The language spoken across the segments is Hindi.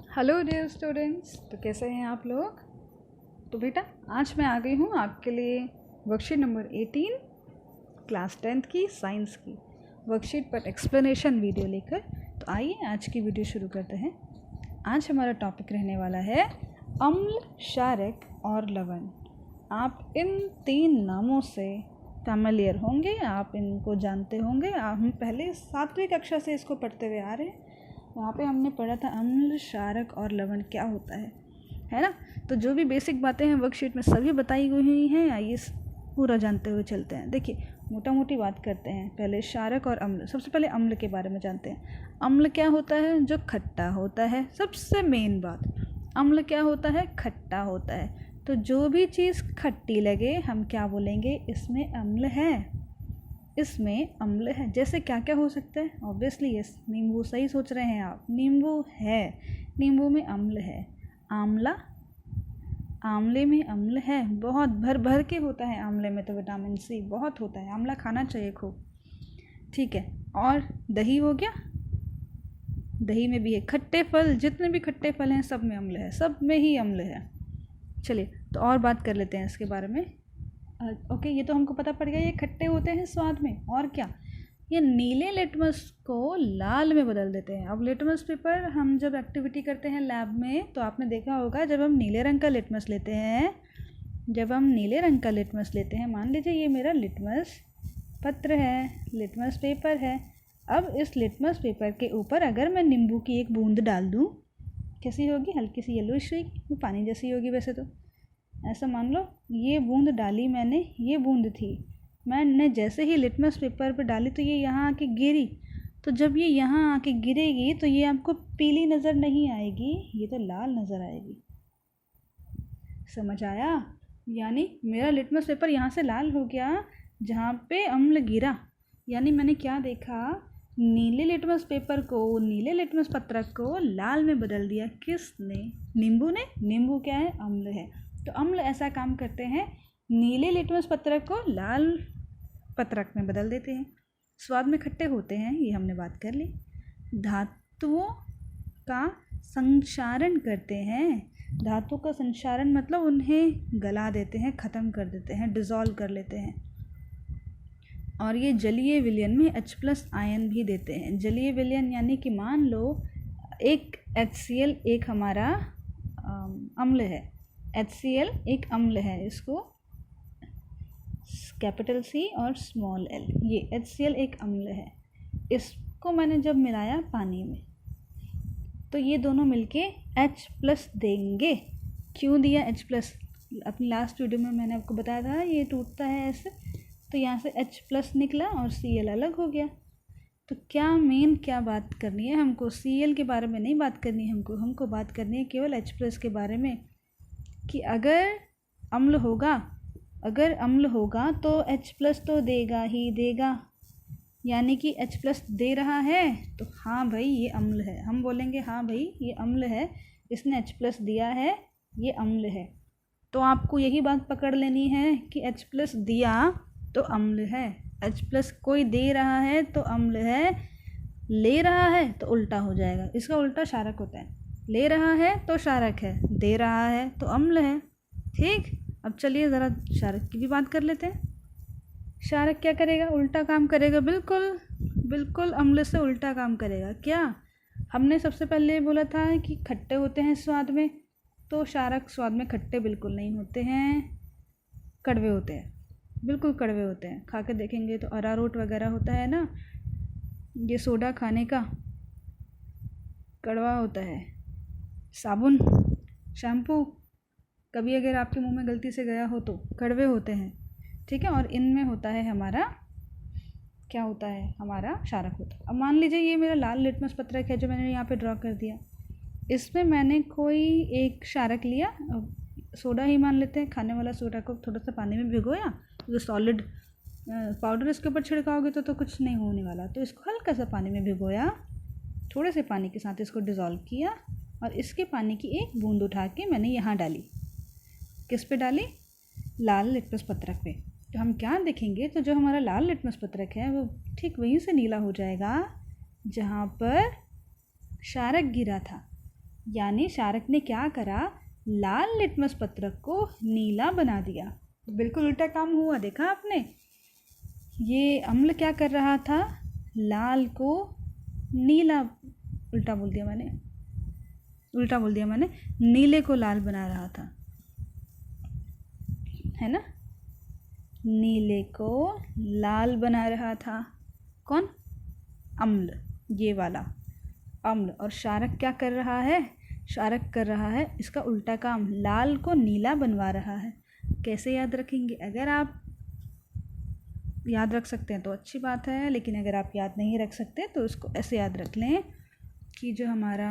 हेलो डियर स्टूडेंट्स, तो कैसे हैं आप लोग। तो बेटा आज मैं आ गई हूँ आपके लिए वर्कशीट नंबर 18 क्लास 10th की साइंस की वर्कशीट पर एक्सप्लेनेशन वीडियो लेकर। तो आइए आज की वीडियो शुरू करते हैं। आज हमारा टॉपिक रहने वाला है अम्ल, क्षारक और लवण। आप इन तीन नामों से फैमिलियर होंगे, आप इनको जानते होंगे। हम पहले 7वीं कक्षा से इसको पढ़ते हुए आ रहे हैं। वहाँ पे हमने पढ़ा था अम्ल, क्षारक और लवण क्या होता है ना। तो जो भी बेसिक बातें हैं वर्कशीट में सभी बताई हुई हैं। आइए पूरा जानते हुए चलते हैं। देखिए मोटा मोटी बात करते हैं। पहले क्षारक और अम्ल। सबसे पहले अम्ल के बारे में जानते हैं। अम्ल क्या होता है? जो खट्टा होता है। सबसे मेन बात, अम्ल क्या होता है? खट्टा होता है। तो जो भी चीज़ खट्टी लगे हम क्या बोलेंगे? इसमें अम्ल है, इसमें अम्ल है। जैसे क्या क्या हो सकता है? ऑब्वियसली यस, नींबू। सही सोच रहे हैं आप, नींबू है, नींबू में अम्ल है। आंवला, आंवले में अम्ल है, बहुत भर भर के होता है आंवले में। तो विटामिन सी बहुत होता है, आंवला खाना चाहिए खूब। ठीक है। और दही हो गया, दही में भी है। खट्टे फल, जितने भी खट्टे फल हैं सब में अम्ल है, सब में ही अम्ल है। चलिए तो और बात कर लेते हैं इसके बारे में। ओके, ये तो हमको पता पड़ गया, ये खट्टे होते हैं स्वाद में। और क्या? ये नीले लिटमस को लाल में बदल देते हैं। अब लिटमस पेपर हम जब एक्टिविटी करते हैं लैब में तो आपने देखा होगा, जब हम नीले रंग का लिटमस लेते हैं, मान लीजिए ये मेरा लिटमस पत्र है, लिटमस पेपर है। अब इस लिटमस पेपर के ऊपर अगर मैं नींबू की एक बूंद डाल दूँ, कैसी होगी? हल्की सी येलोइश होगी, वो पानी जैसी होगी वैसे तो। ऐसा मान लो ये बूंद डाली मैंने, ये बूंद थी, मैंने जैसे ही लिटमस पेपर पर डाली तो ये यहाँ आके गिरी। तो जब ये यहाँ आके गिरेगी तो ये आपको पीली नज़र नहीं आएगी, ये तो लाल नज़र आएगी। समझ आया? यानी मेरा लिटमस पेपर यहाँ से लाल हो गया जहाँ पे अम्ल गिरा। यानी मैंने क्या देखा? नीले लिटमस पेपर को, नीले लिटमस पत्रक को लाल में बदल दिया। किसने? नींबू ने। नींबू क्या है? अम्ल है। तो अम्ल ऐसा काम करते हैं, नीले लिटमस पत्रक को लाल पत्रक में बदल देते हैं। स्वाद में खट्टे होते हैं, ये हमने बात कर ली। धातुओं का संक्षारण करते हैं। धातु का संक्षारण मतलब उन्हें गला देते हैं, ख़त्म कर देते हैं, डिज़ोल्व कर लेते हैं। और ये जलीय विलयन में H+ आयन भी देते हैं। जलीय विलयन यानी कि मान लो एक HCl एक हमारा अम्ल है, HCl एक अम्ल है, इसको कैपिटल C और स्मॉल l, ये HCl एक अम्ल है। इसको मैंने जब मिलाया पानी में तो ये दोनों मिलके H+ देंगे। क्यों दिया H+? अपनी लास्ट वीडियो में मैंने आपको बताया था ये टूटता है ऐसे, तो यहाँ से H+ निकला और Cl अलग हो गया। तो क्या बात करनी है हमको? Cl के बारे में नहीं बात करनी है हमको बात करनी है केवल H+ के बारे में, कि अगर अम्ल होगा तो H+ तो देगा ही देगा। यानी कि H+ दे रहा है तो हाँ भाई ये अम्ल है, हम बोलेंगे हाँ भाई ये अम्ल है, इसने H+ दिया है, ये अम्ल है। तो आपको यही बात पकड़ लेनी है कि H+ दिया तो अम्ल है, H+ कोई दे रहा है तो अम्ल है, ले रहा है तो उल्टा हो जाएगा। इसका उल्टा क्षारक होता है। ले रहा है तो क्षारक है, दे रहा है तो अम्ल है। ठीक, अब चलिए ज़रा क्षारक की भी बात कर लेते हैं। क्षारक क्या करेगा? उल्टा काम करेगा, बिल्कुल अम्ल से उल्टा काम करेगा। क्या? हमने सबसे पहले बोला था कि खट्टे होते हैं स्वाद में, तो क्षारक स्वाद में खट्टे बिल्कुल नहीं होते हैं, कड़वे होते हैं, बिल्कुल कड़वे होते हैं। खा के देखेंगे तो अरारोट वगैरह होता है ना, ये सोडा खाने का, कड़वा होता है। साबुन, शैम्पू कभी अगर आपके मुंह में गलती से गया हो तो कड़वे होते हैं। ठीक है। और इनमें होता है हमारा, क्या होता है? हमारा क्षारक होता है। अब मान लीजिए ये मेरा लाल लिटमस पत्रक है जो मैंने यहाँ पे ड्रॉ कर दिया, इसमें मैंने कोई एक क्षारक लिया, सोडा ही मान लेते हैं, खाने वाला सोडा को थोड़ा सा पानी में भिगोया, जो सॉलिड पाउडर इसके ऊपर छिड़काओगे तो कुछ नहीं होने वाला। तो इसको हल्का सा पानी में भिगोया, थोड़े से पानी के साथ इसको डिज़ोल्व किया और इसके पानी की एक बूंद उठा के मैंने यहाँ डाली। किस पे डाली? लाल लिटमस पत्रक पे। तो हम क्या देखेंगे? तो जो हमारा लाल लिटमस पत्रक है वो ठीक वहीं से नीला हो जाएगा जहाँ पर क्षारक गिरा था। यानी क्षारक ने क्या करा, लाल लिटमस पत्रक को नीला बना दिया। बिल्कुल उल्टा काम हुआ, देखा आपने। ये अम्ल क्या कर रहा था, लाल को नीला, उल्टा बोल दिया मैंने, नीले को लाल बना रहा था, है ना। नीले को लाल बना रहा था कौन, अम्ल, ये वाला अम्ल। और क्षारक क्या कर रहा है, क्षारक कर रहा है इसका उल्टा काम, लाल को नीला बनवा रहा है। कैसे याद रखेंगे, अगर आप याद रख सकते हैं तो अच्छी बात है, लेकिन अगर आप याद नहीं रख सकते तो इसको ऐसे याद रख लें कि जो हमारा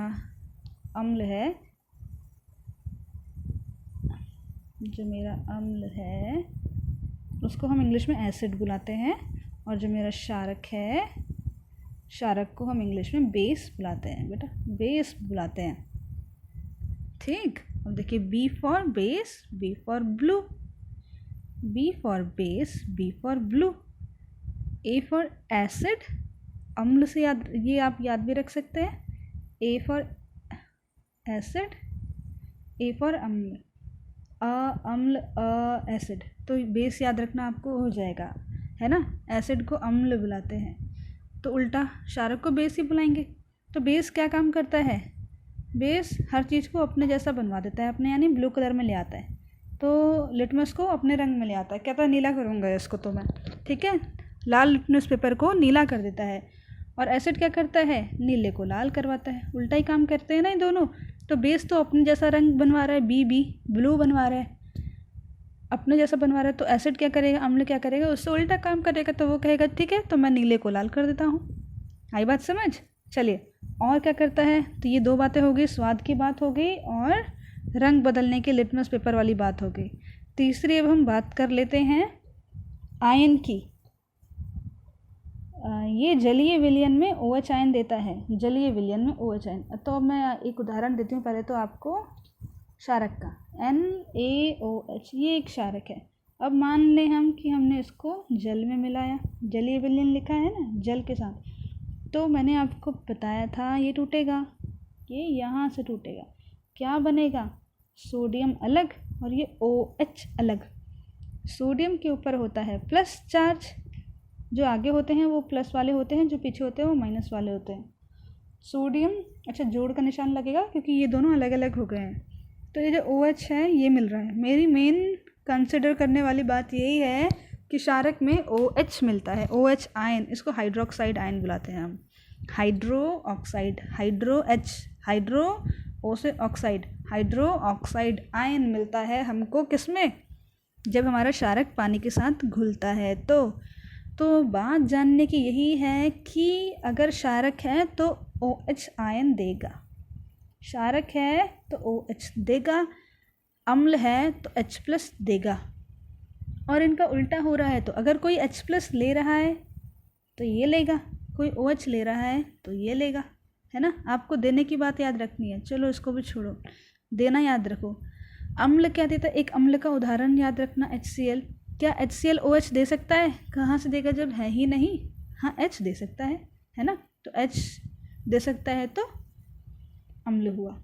अम्ल है, जो मेरा अम्ल है उसको हम इंग्लिश में एसिड बुलाते हैं, और जो मेरा क्षारक है, क्षारक को हम इंग्लिश में बेस बुलाते हैं बेटा, बेस बुलाते हैं। ठीक, अब देखिए, B for base, B for blue, B for base, B for blue, A for acid, अम्ल से याद, ये आप याद भी रख सकते हैं, ए फॉर एसिड, ए फॉर अम्ल, अम्ल एसिड, तो बेस याद रखना आपको हो जाएगा, है ना। एसिड को अम्ल बुलाते हैं, तो उल्टा क्षारक को बेस ही बुलाएंगे। तो बेस क्या काम करता है, बेस हर चीज़ को अपने जैसा बनवा देता है, अपने यानी ब्लू कलर में ले आता है। तो लिटमस को अपने रंग में ले आता है, कहता है नीला करूँगा इसको तो मैं, ठीक है, लाल लिटमस पेपर को नीला कर देता है। और एसिड क्या करता है, नीले को लाल करवाता है। उल्टा ही काम करते हैं ना ये दोनों। तो बेस तो अपने जैसा रंग बनवा रहा है, बी ब्लू बनवा रहा है, अपने जैसा बनवा रहा है। तो एसिड क्या करेगा, अम्ल क्या करेगा, उससे उल्टा काम करेगा। तो वो कहेगा ठीक है, तो मैं नीले को लाल कर देता हूँ। आई बात समझ। चलिए, और क्या करता है, तो ये दो बातें हो गई, स्वाद की बात हो गई और रंग बदलने के लिटमस पेपर वाली बात हो गई। तीसरी अब हम बात कर लेते हैं आयन की। ये जलीय विलयन में OH आयन देता है, जलीय विलयन में OH आयन। तो अब मैं एक उदाहरण देती हूँ पहले तो आपको क्षारक का, NaOH, ये एक क्षारक है। अब मान लें हम कि हमने इसको जल में मिलाया, जलीय विलयन लिखा है ना, जल के साथ। तो मैंने आपको बताया था ये टूटेगा, ये यहाँ से टूटेगा, क्या बनेगा, सोडियम अलग और ये OH अलग। सोडियम के ऊपर होता है प्लस चार्ज, जो आगे होते हैं वो प्लस वाले होते हैं, जो पीछे होते हैं वो माइनस वाले होते हैं। सोडियम, अच्छा जोड़ का निशान लगेगा क्योंकि ये दोनों अलग अलग हो गए हैं। तो ये जो OH है ये मिल रहा है। मेरी मेन कंसिडर करने वाली बात यही है कि क्षारक में OH मिलता है, OH आयन, इसको हाइड्रोक्साइड आयन बुलाते हैं हम, hydro oxide, hydro H, hydro O से ऑक्साइड, हाइड्रो ऑक्साइड आयन मिलता है हमको किसमें, जब हमारा क्षारक पानी के साथ घुलता है। तो बात जानने की यही है कि अगर क्षारक है तो OH आयन देगा, क्षारक है तो OH देगा, अम्ल है तो H+ देगा। और इनका उल्टा हो रहा है, तो अगर कोई H+ ले रहा है तो ये लेगा, कोई OH ले रहा है तो ये लेगा, है ना। आपको देने की बात याद रखनी है, चलो इसको भी छोड़ो, देना याद रखो। अम्ल क्या देता है, एक अम्ल का उदाहरण याद रखना, HCl। क्या HCl OH दे सकता है, कहाँ से देगा जब है ही नहीं, हाँ H दे सकता है ना। तो H दे सकता है तो अम्ल हुआ।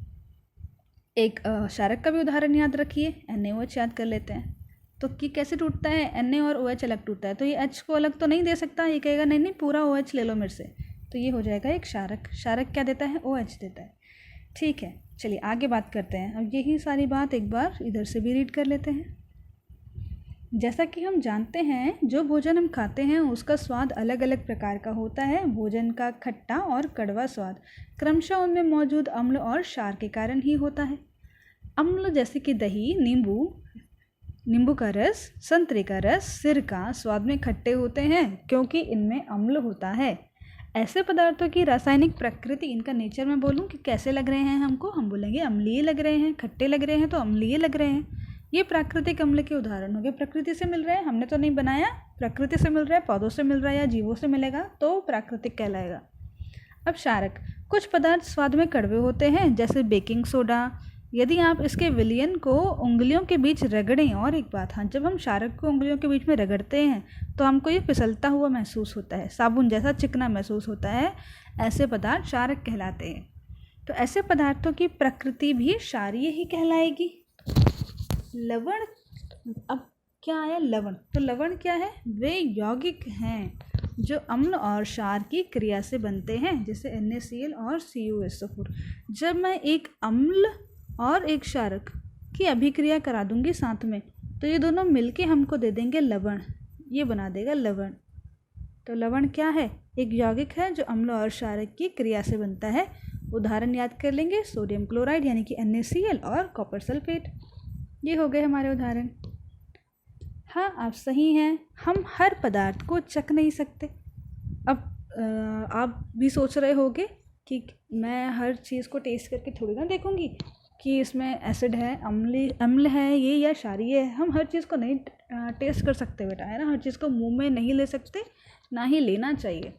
एक क्षारक का भी उदाहरण याद रखिए, NaOH याद कर लेते हैं। तो कि कैसे टूटता है, Na और OH अलग टूटता है, तो ये H को अलग तो नहीं दे सकता, ये कहेगा नहीं पूरा OH ले लो मेरे से, तो ये हो जाएगा एक क्षारक। क्षारक क्या देता है, OH देता है। ठीक है, चलिए आगे बात करते हैं। अब यही सारी बात एक बार इधर से भी रीड कर लेते हैं। जैसा कि हम जानते हैं, जो भोजन हम खाते हैं उसका स्वाद अलग अलग प्रकार का होता है। भोजन का खट्टा और कड़वा स्वाद क्रमशः उनमें मौजूद अम्ल और क्षार के कारण ही होता है। अम्ल जैसे कि दही, नींबू का रस, संतरे का रस, सिरका स्वाद में खट्टे होते हैं क्योंकि इनमें अम्ल होता है। ऐसे पदार्थों की रासायनिक प्रकृति, इनका नेचर में बोलूँ कि कैसे लग रहे हैं हमको, हम बोलेंगे अम्लीय लग रहे हैं, खट्टे लग रहे हैं तो अम्लीय लग रहे हैं। ये प्राकृतिक अम्ल के उदाहरण हो गए, प्रकृति से मिल रहे हैं, हमने तो नहीं बनाया, प्रकृति से मिल रहा है, पौधों से मिल रहा है या जीवों से मिलेगा तो प्राकृतिक कहलाएगा। अब क्षारक, कुछ पदार्थ स्वाद में कड़वे होते हैं जैसे बेकिंग सोडा। यदि आप इसके विलयन को उंगलियों के बीच रगड़ें, और एक बात, हाँ, जब हम क्षारक को उंगलियों के बीच में रगड़ते हैं तो हमको ये फिसलता हुआ महसूस होता है, साबुन जैसा चिकना महसूस होता है। ऐसे पदार्थ क्षारक कहलाते हैं। तो ऐसे पदार्थों की प्रकृति भी क्षारीय ही कहलाएगी। लवण, अब क्या आया? लवण। तो लवण क्या है? वे यौगिक हैं जो अम्ल और क्षार की क्रिया से बनते हैं, जैसे NaCl और CuSO4। जब मैं एक अम्ल और एक क्षारक की अभिक्रिया करा दूंगी साथ में, तो ये दोनों मिलके हमको दे देंगे लवण, ये बना देगा लवण। तो लवण क्या है? एक यौगिक है जो अम्ल और क्षारक की क्रिया से बनता है। उदाहरण याद कर लेंगे, सोडियम क्लोराइड यानी कि NaCl और कॉपर सल्फेट। ये हो गए हमारे उदाहरण। हाँ, आप सही हैं, हम हर पदार्थ को चख नहीं सकते। अब आप भी सोच रहे होंगे कि मैं हर चीज़ को टेस्ट करके थोड़ी ना देखूंगी कि इसमें एसिड है, अम्ल है ये या क्षारीय है। हम हर चीज़ को नहीं टेस्ट कर सकते बेटा, है ना। हर चीज़ को मुंह में नहीं ले सकते, ना ही लेना चाहिए।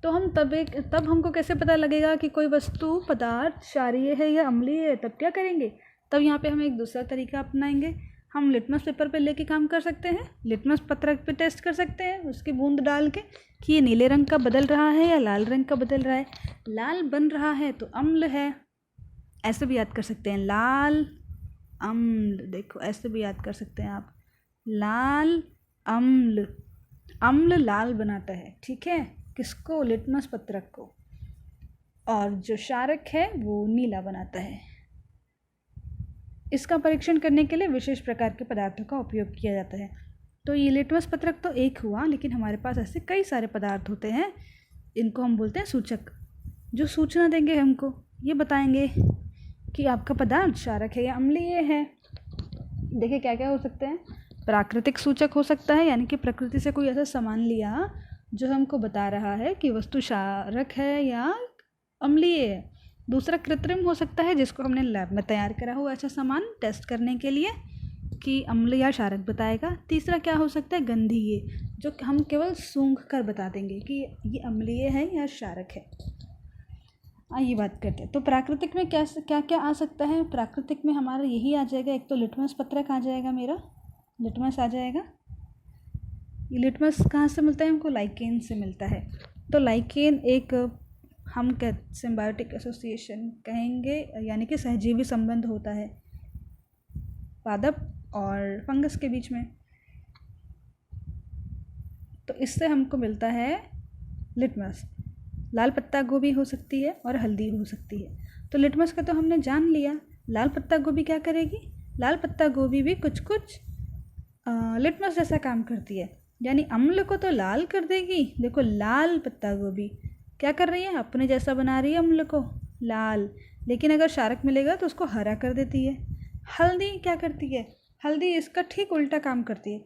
तो हम तब हमको कैसे पता लगेगा कि कोई वस्तु पदार्थ क्षारीय है या अम्लीय है? तब क्या करेंगे? तब यहाँ पे हम एक दूसरा तरीका अपनाएंगे। हम लिटमस पेपर पे लेके काम कर सकते हैं, लिटमस पत्रक पे टेस्ट कर सकते हैं उसकी बूंद डाल के कि ये नीले रंग का बदल रहा है या लाल रंग का बदल रहा है। लाल बन रहा है तो अम्ल है, ऐसे भी याद कर सकते हैं, लाल अम्ल। देखो ऐसे भी याद कर सकते हैं आप, लाल अम्ल। अम्ल लाल बनाता है, ठीक है, किसको? लिटमस पत्रक को। और जो क्षारक है वो नीला बनाता है। इसका परीक्षण करने के लिए विशेष प्रकार के पदार्थों का उपयोग किया जाता है। तो ये लिटमस पत्रक तो एक हुआ, लेकिन हमारे पास ऐसे कई सारे पदार्थ होते हैं, इनको हम बोलते हैं सूचक, जो सूचना देंगे हमको, ये बताएंगे कि आपका पदार्थ क्षारक है या अम्लीय है। देखिए क्या क्या हो सकते हैं। प्राकृतिक सूचक हो सकता है, यानी कि प्रकृति से कोई ऐसा सामान लिया जो हमको बता रहा है कि वस्तु क्षारक है या अम्लीय है। दूसरा कृत्रिम हो सकता है, जिसको हमने लैब में तैयार करा हो ऐसा सामान टेस्ट करने के लिए कि अम्ल या क्षारक बताएगा। तीसरा क्या हो सकता है? गंधीय, जो हम केवल सूंघ कर बता देंगे कि ये अम्लीय है या क्षारक है। आइए बात करते हैं। तो प्राकृतिक में क्या क्या आ सकता है? प्राकृतिक में हमारा यही आ जाएगा, एक तो लिटमस पत्रक आ जाएगा, मेरा लिटमस आ जाएगा। ये लिटमस कहाँ से मिलता है हमको? लाइकेन से मिलता है। तो लाइकेन एक हम सिम्बायोटिक एसोसिएशन कहेंगे, यानी कि सहजीवी संबंध होता है पादप और फंगस के बीच में। तो इससे हमको मिलता है लिटमस। लाल पत्ता गोभी हो सकती है और हल्दी हो सकती है। तो लिटमस का तो हमने जान लिया। लाल पत्ता गोभी क्या करेगी? लाल पत्ता गोभी भी कुछ कुछ लिटमस जैसा काम करती है, यानी अम्ल को तो लाल कर देगी। देखो लाल पत्ता गोभी क्या कर रही है? अपने जैसा बना रही है अम्ल को लाल, लेकिन अगर क्षारक मिलेगा तो उसको हरा कर देती है। हल्दी क्या करती है? हल्दी इसका ठीक उल्टा काम करती है।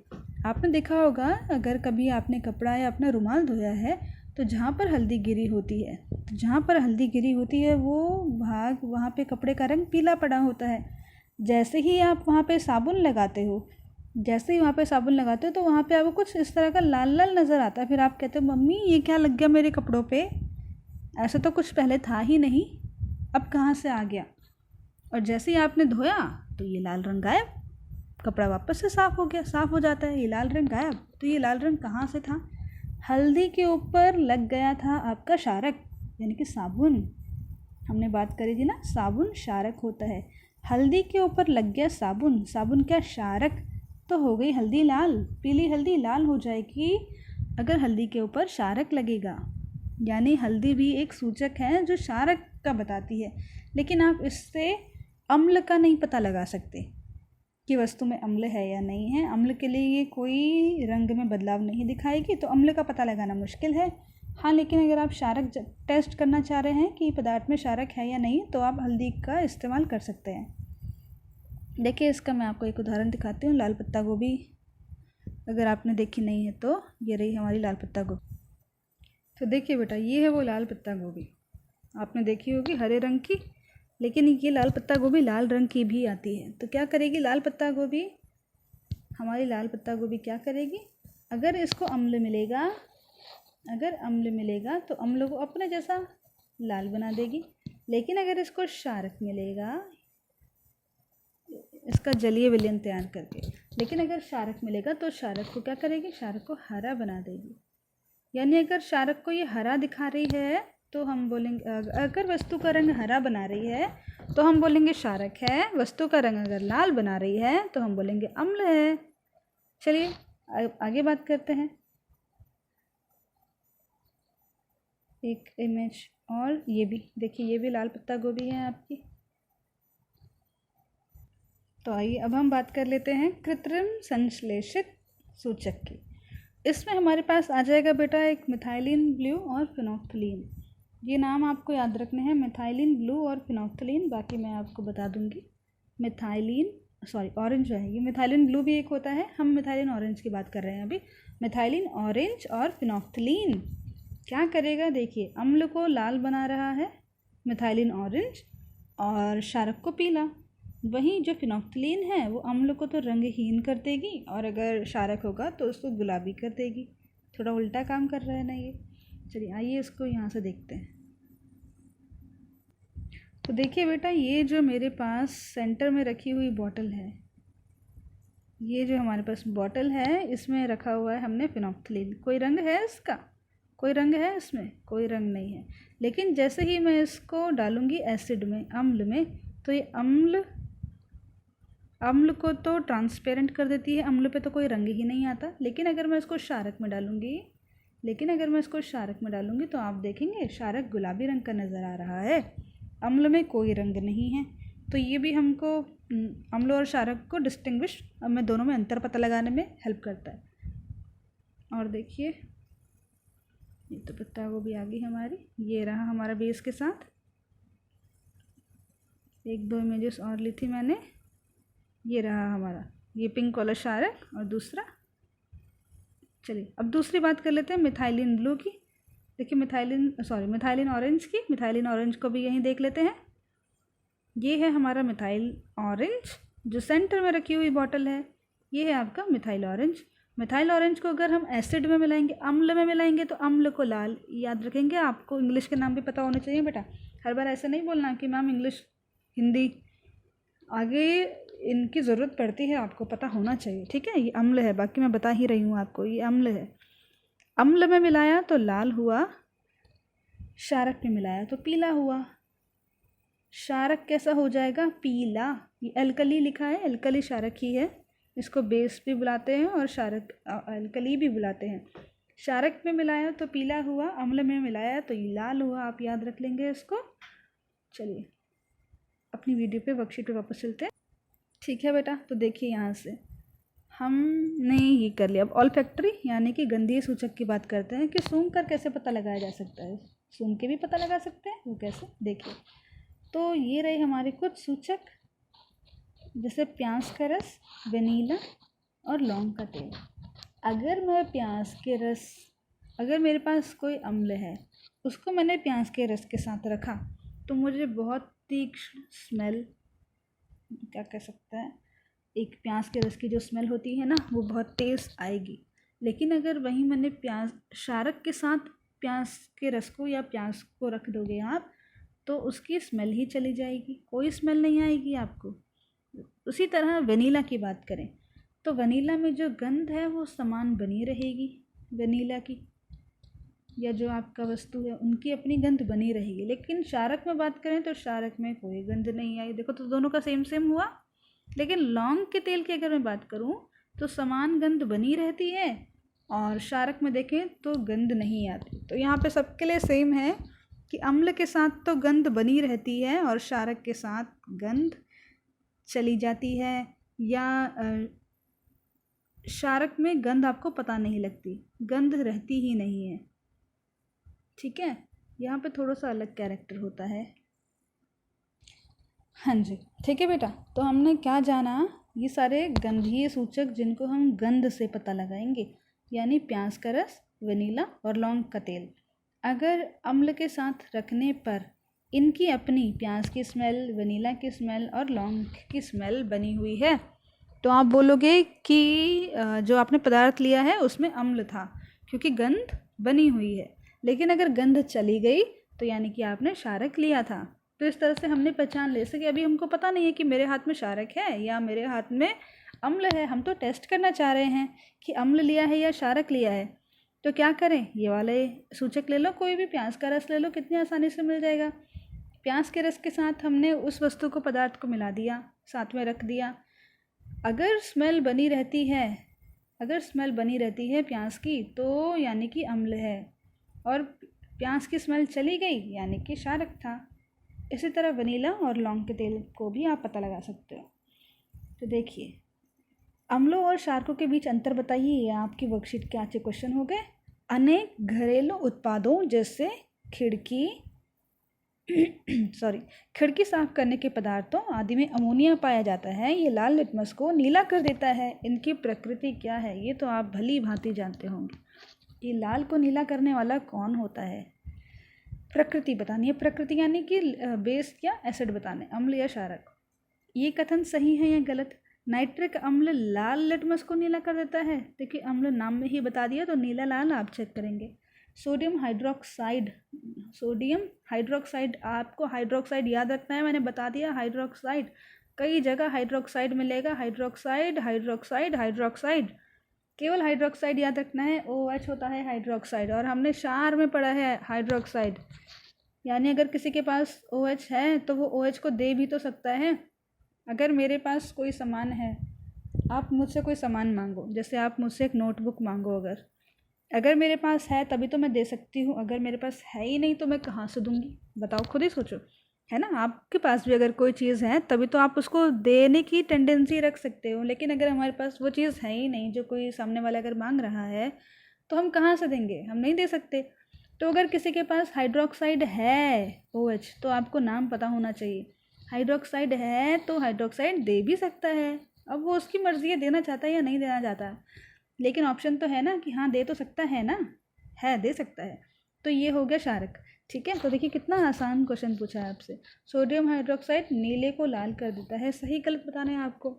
आपने देखा होगा, अगर कभी आपने कपड़ा या अपना रुमाल धोया है तो जहाँ पर हल्दी गिरी होती है, तो जहाँ पर हल्दी गिरी होती है वो भाग, वहाँ पे कपड़े का रंग पीला पड़ा होता है। जैसे ही आप वहाँ पे साबुन लगाते हो, तो वहाँ पे आपको कुछ इस तरह का लाल लाल नज़र आता है। फिर आप कहते हो मम्मी ये क्या लग गया मेरे कपड़ों पे? ऐसा तो कुछ पहले था ही नहीं, अब कहाँ से आ गया? और जैसे ही आपने धोया तो ये लाल रंग गायब, कपड़ा वापस से साफ़ हो गया, साफ़ हो जाता है, ये लाल रंग गायब। तो ये लाल रंग कहाँ से था? हल्दी के ऊपर लग गया था आपका क्षारक, यानी कि साबुन। हमने बात करी थी ना, साबुन क्षारक होता है। हल्दी के ऊपर लग गया साबुन, साबुन क्या? क्षारक। तो हो गई हल्दी लाल, पीली हल्दी लाल हो जाएगी अगर हल्दी के ऊपर क्षारक लगेगा। यानी हल्दी भी एक सूचक है जो क्षारक का बताती है, लेकिन आप इससे अम्ल का नहीं पता लगा सकते कि वस्तु में अम्ल है या नहीं है। अम्ल के लिए ये कोई रंग में बदलाव नहीं दिखाएगी, तो अम्ल का पता लगाना मुश्किल है। हाँ, लेकिन अगर आप क्षारक टेस्ट करना चाह रहे हैं कि पदार्थ में क्षारक है या नहीं, तो आप हल्दी का इस्तेमाल कर सकते हैं। देखिए इसका मैं आपको एक उदाहरण दिखाती हूँ। लाल पत्ता गोभी अगर आपने देखी नहीं है तो ये रही हमारी लाल पत्ता गोभी। तो देखिए बेटा, ये है वो लाल पत्ता गोभी, आपने देखी होगी हरे रंग की, लेकिन ये लाल पत्ता गोभी लाल रंग की भी आती है। तो क्या करेगी लाल पत्ता गोभी? हमारी लाल पत्ता गोभी क्या करेगी? अगर इसको अम्ल मिलेगा, अगर अम्ल मिलेगा तो अम्ल को अपने जैसा लाल बना देगी। लेकिन अगर इसको क्षारक मिलेगा, इसका जलीय विलयन तैयार करके, लेकिन अगर क्षारक मिलेगा तो क्षारक को क्या करेगी? क्षारक को हरा बना देगी। यानी अगर क्षारक को ये हरा दिखा रही है तो हम बोलेंगे, अगर वस्तु का रंग हरा बना रही है तो हम बोलेंगे क्षारक है। वस्तु का रंग अगर लाल बना रही है तो हम बोलेंगे अम्ल है। चलिए आगे बात करते हैं। एक इमेज और ये भी देखिए, ये भी लाल पत्ता गोभी है आपकी। तो आइए अब हम बात कर लेते हैं कृत्रिम संश्लेषित सूचक की। इसमें हमारे पास आ जाएगा बेटा एक मिथाइलिन ब्लू और फिनोक्थिलीन। ये नाम आपको याद रखने हैं, मिथाइलिन ब्लू और फिनोक्थिलीन। बाकी मैं आपको बता दूंगी। ऑरेंज जो है, ये मिथाइलिन ब्लू भी एक होता है, हम मिथाइलिन ऑरेंज की बात कर रहे हैं अभी। मिथाइलिन ऑरेंज और फिनोक्थिलीन क्या करेगा, देखिए अम्ल को लाल बना रहा है मिथाइलिन ऑरेंज और क्षारक को पीला। वहीं जो फिनोक्थिलीन है वो अम्ल को तो रंगहीन कर देगी और अगर क्षारक होगा तो उसको गुलाबी कर देगी। थोड़ा उल्टा काम कर रहा है ना ये। चलिए आइए इसको यहाँ से देखते हैं। तो देखिए बेटा, ये जो मेरे पास सेंटर में रखी हुई बॉटल है, ये जो हमारे पास बॉटल है इसमें रखा हुआ है हमने फिनोक्थिलीन। कोई रंग है इसका? कोई रंग है इसमें? कोई रंग नहीं है। लेकिन जैसे ही मैं इसको डालूंगी एसिड में, अम्ल में, तो ये अम्ल को तो ट्रांसपेरेंट कर देती है, अम्ल पे तो कोई रंग ही नहीं आता। लेकिन अगर मैं इसको क्षारक में डालूंगी तो आप देखेंगे क्षारक गुलाबी रंग का नज़र आ रहा है, अम्ल में कोई रंग नहीं है। तो ये भी हमको अम्ल और क्षारक को डिस्टिंग्विश में, दोनों में अंतर पता लगाने में हेल्प करता है। और देखिए ये तो पत्ता गोभी आ गई हमारी, ये रहा हमारा बेस के साथ। एक दो इमेजेस और ली थी मैंने। ये रहा हमारा, ये पिंक वाला क्षारक और दूसरा। चलिए अब दूसरी बात कर लेते हैं मिथाइलिन ब्लू की। देखिए मिथाइलिन ऑरेंज की। मिथाइलिन ऑरेंज को भी यहीं देख लेते हैं। ये है हमारा मिथाइल ऑरेंज जो सेंटर में रखी हुई बॉटल है, ये है आपका मिथाइल ऑरेंज। मिथाइल ऑरेंज को अगर हम एसिड में मिलाएंगे, अम्ल में मिलाएंगे, तो अम्ल को लाल। याद रखेंगे, आपको इंग्लिश के नाम भी पता होने चाहिए बेटा। हर बार ऐसा नहीं बोलना कि मैम इंग्लिश हिंदी, आगे इनकी ज़रूरत पड़ती है, आपको पता होना चाहिए, ठीक है। ये अम्ल है, बाकी मैं बता ही रही हूँ आपको, ये अम्ल है। अम्ल में मिलाया तो लाल हुआ, क्षारक में मिलाया तो पीला हुआ। क्षारक कैसा हो जाएगा? पीला। ये एल्कली लिखा है, एल्कली क्षारक ही है। इसको बेस भी बुलाते हैं और क्षारक एल्कली भी बुलाते हैं। क्षारक में मिलाया तो पीला हुआ, अम्ल में मिलाया तो ये लाल हुआ। आप याद रख लेंगे इसको। चलिए अपनी वीडियो पे, वर्कशीट पे वापस चलते हैं। ठीक है बेटा, तो देखिए यहाँ से हमने ये कर लिया। अब ऑल्फैक्टरी यानी कि गंधीय सूचक की बात करते हैं कि सूंघ कर कैसे पता लगाया जा सकता है। सूंघ के भी पता लगा सकते हैं, वो कैसे, देखिए। तो ये रहे हमारे कुछ सूचक, जैसे प्याज का रस, वनीला और लौंग का तेल। अगर मैं प्याज के रस, अगर मेरे पास कोई अम्ल है, उसको मैंने प्याज के रस के साथ रखा, तो मुझे बहुत तीक्ष्ण स्मेल, क्या कह सकते हैं, एक प्याज के रस की जो स्मेल होती है ना, वो बहुत तेज़ आएगी। लेकिन अगर वहीं मैंने क्षारक के साथ प्याज के रस को या प्याज को रख दोगे आप, तो उसकी स्मेल ही चली जाएगी, कोई स्मेल नहीं आएगी आपको। उसी तरह वनीला की बात करें तो वनीला में जो गंध है वो समान बनी रहेगी, वनीला की या जो आपका वस्तु है उनकी अपनी गंध बनी रहेगी। लेकिन क्षारक में बात करें तो क्षारक में कोई गंध नहीं आई। देखो तो दोनों का सेम सेम हुआ। लेकिन लौंग के तेल की अगर मैं बात करूं तो समान गंध बनी रहती है और क्षारक में देखें तो गंध नहीं आती। तो यहाँ पे सबके लिए सेम है कि अम्ल के साथ तो गंध बनी रहती है और क्षारक के साथ गंध चली जाती है, या क्षारक में गंध आपको पता नहीं लगती, गंध रहती ही नहीं है, ठीक है। यहाँ पे थोड़ा सा अलग कैरेक्टर होता है। हाँ जी, ठीक है बेटा। तो हमने क्या जाना, ये सारे गंधीय सूचक जिनको हम गंध से पता लगाएंगे, यानी प्याज का रस, वनीला और लौंग का तेल। अगर अम्ल के साथ रखने पर इनकी अपनी प्याज की स्मेल, वनीला की स्मेल और लौंग की स्मेल बनी हुई है, तो आप बोलोगे कि जो आपने पदार्थ लिया है उसमें अम्ल था, क्योंकि गंध बनी हुई है। लेकिन अगर गंध चली गई तो यानी कि आपने क्षारक लिया था। तो इस तरह से हमने पहचान ले सके। अभी हमको पता नहीं है कि मेरे हाथ में क्षारक है या मेरे हाथ में अम्ल है, हम तो टेस्ट करना चाह रहे हैं कि अम्ल लिया है या क्षारक लिया है। तो क्या करें, ये वाले सूचक ले लो, कोई भी प्याज का रस ले लो, कितनी आसानी से मिल जाएगा। प्याज के रस के साथ हमने उस वस्तु को, पदार्थ को मिला दिया, साथ में रख दिया। अगर स्मेल बनी रहती है प्याज की तो यानी कि अम्ल है, और प्याज की स्मेल चली गई यानी कि क्षारक था। इसी तरह वनीला और लौंग के तेल को भी आप पता लगा सकते हो। तो देखिए, अम्लों और क्षारकों के बीच अंतर बताइए। ये आपकी वर्कशीट के आज क्वेश्चन हो गए। अनेक घरेलू उत्पादों जैसे खिड़की साफ करने के पदार्थों आदि में अमोनिया पाया जाता है। ये लाल लिटमस को नीला कर देता है। इनकी प्रकृति क्या है, ये तो आप भली भांति जानते होंगे। ये लाल को नीला करने वाला कौन होता है, प्रकृति बतानी है। प्रकृति यानी कि बेस या एसिड बताने, अम्ल या क्षारक। ये कथन सही है या गलत? नाइट्रिक अम्ल लाल लिटमस को नीला कर देता है। देखिए, अम्ल नाम में ही बता दिया तो नीला लाल आप चेक करेंगे। सोडियम हाइड्रोक्साइड, आपको हाइड्रोक्साइड याद रखना है, मैंने बता दिया। हाइड्रोक्साइड कई जगह हाइड्रोक्साइड मिलेगा, हाइड्रोक्साइड, केवल हाइड्रोक्साइड याद रखना है। OH होता है हाइड्रोक्साइड, और हमने क्षार में पढ़ा है हाइड्रोक्साइड, यानी अगर किसी के पास OH है तो वो OH को दे भी तो सकता है। अगर मेरे पास कोई सामान है, आप मुझसे कोई सामान मांगो, जैसे आप मुझसे एक नोटबुक मांगो, अगर मेरे पास है तभी तो मैं दे सकती हूँ, अगर मेरे पास है ही नहीं तो मैं कहाँ से दूँगी, बताओ, खुद ही सोचो, है ना। आपके पास भी अगर कोई चीज़ है तभी तो आप उसको देने की टेंडेंसी रख सकते हो, लेकिन अगर हमारे पास वो चीज़ है ही नहीं, जो कोई सामने वाला अगर मांग रहा है, तो हम कहाँ से देंगे, हम नहीं दे सकते। तो अगर किसी के पास हाइड्रोक्साइड है OH, तो आपको नाम पता होना चाहिए। हाइड्रोक्साइड है तो हाइड्रोक्साइड दे भी सकता है, अब वो उसकी मर्ज़ी है देना चाहता है या नहीं देना चाहता, लेकिन ऑप्शन तो है ना कि हाँ दे तो सकता है ना, है, दे सकता है। तो ये हो गया क्षारक, ठीक है। तो देखिए कितना आसान क्वेश्चन पूछा है आपसे। सोडियम हाइड्रोक्साइड नीले को लाल कर देता है, सही गलत बताना है आपको,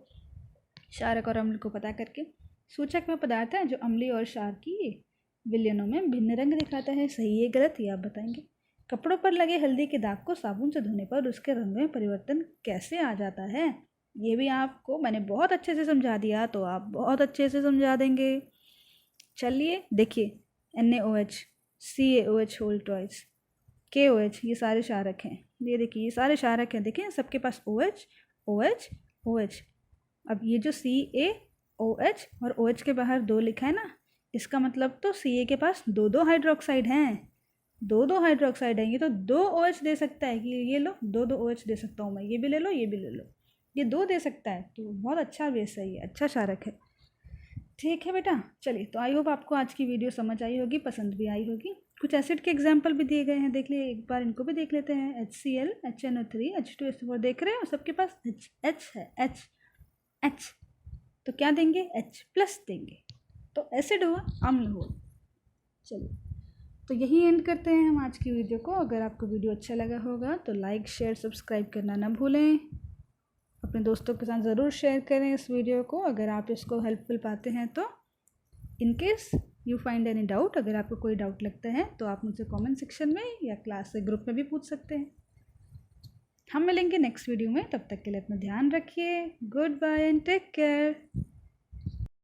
क्षारक और अम्ल को पता करके। सूचक में पदार्थ है जो अम्लीय और क्षारकीय विलयनों में भिन्न रंग दिखाता है, सही है गलत ये आप बताएंगे। कपड़ों पर लगे हल्दी के दाग को साबुन से धोने पर उसके रंग में परिवर्तन कैसे आ जाता है, ये भी आपको मैंने बहुत अच्छे से समझा दिया, तो आप बहुत अच्छे से समझा देंगे। चलिए देखिए, NaOH, CaOH whole twice, KOH, ये सारे क्षारक हैं। ये देखिए ये सारे क्षारक हैं, देखिए सबके पास OH OH OH। अब ये जो CaOH और OH के बाहर 2 लिखा है ना, इसका मतलब तो Ca के पास 2 हाइड्रोक्साइड हैं, 2 हाइड्रोक्साइड हैं। ये तो 2 OH दे सकता है कि ये लो 2 OH दे सकता हूँ मैं, ये भी ले लो, ये भी ले लो, ये 2 दे सकता है। तो बहुत अच्छा बेस है ये, अच्छा क्षारक है। ठीक है बेटा, चलिए, तो आई होप आपको आज की वीडियो समझ आई होगी, पसंद भी आई होगी। कुछ एसिड के एग्जाम्पल भी दिए गए हैं, देख लिए एक बार, इनको भी देख लेते हैं। HCl, HNO3, H2SO4 देख रहे हो, सबके पास H है, H। तो क्या देंगे, H+ देंगे, तो एसिड हुआ, अम्ल हुआ। चलिए, तो यही एंड करते हैं हम आज की वीडियो को। अगर आपको वीडियो अच्छा लगा होगा तो लाइक, शेयर, सब्सक्राइब करना ना भूलें। अपने दोस्तों के साथ ज़रूर शेयर करें इस वीडियो को, अगर आप इसको हेल्पफुल पाते हैं तो। In case you find any doubt, अगर आपको कोई डाउट लगता है तो आप मुझसे कमेंट सेक्शन में या क्लास से ग्रुप में भी पूछ सकते हैं। हम मिलेंगे नेक्स्ट वीडियो में, तब तक के लिए अपना ध्यान रखिए। Goodbye and take care.